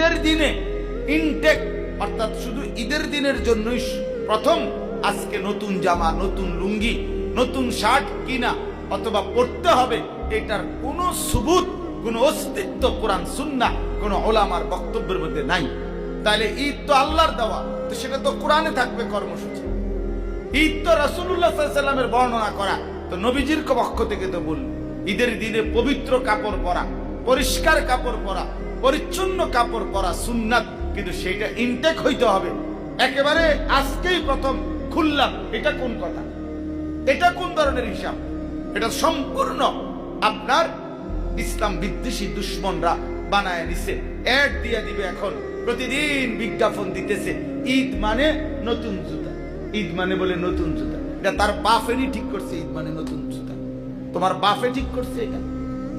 ঈদের দিনে ইনটেক, অর্থাৎ শুধু ঈদের দিনের জন্যই প্রথম আজকে নতুন জামা, নতুন লুঙ্গি, নতুন শার্ট কিনা অথবা পড়তে হবে, এটার কোনো সুবুত, কোনো অস্তিত্ব কোরআন সুন্নাহ কোনো ওলামার বক্তব্যের মধ্যে নাই। তাহলে ঈদ তো আল্লাহর দেওয়া, তো সেটা তো কোরআনে থাকবে কর্মসূচি। ঈদ তো রাসূলুল্লাহ সাল্লাল্লাহু আলাইহি ওয়াসাল্লামের বর্ণনা করা, তো নবীজির পক্ষ থেকে তো বলল ঈদের দিনে পবিত্র কাপড় পরা, পরিষ্কার কাপড় পরা, পরিচ্ছন্ন কাপড় পরা সুন্নাত, কিন্তু সেটা ইনটেক হইতে হবে। একেবারে আজকেই প্রথম খুললাম, এটা কোন কথা? এটা কোন ধরনের হিসাব? এটা সম্পূর্ণ আপনার ইসলাম বিদ্বেষী দুশ্মনরা বানায় নিছে। অ্যাড দিয়ে দিবে, এখন প্রতিদিন বিজ্ঞাপন দিতেছে ঈদ মানে নতুন জুতা, ঈদ মানে বলে নতুন জুতা। এটা তার বাপেরই ঠিক করছে, ঈদ মানে নতুন জুতা। তোমার বাপে ঠিক করছে এটা?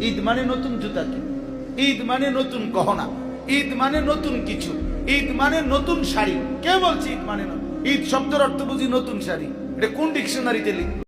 ঈদ মানে নতুন জুতা কি? ঈদ মানে নতুন গহনা, ঈদ মানে নতুন কিছু, ঈদ মানে নতুন শাড়ি। কে বলছে ঈদ মানে? ঈদ শব্দের অর্থ বুঝি নতুন শাড়ি? এটা কোন ডিকশনারিতে লিখবে?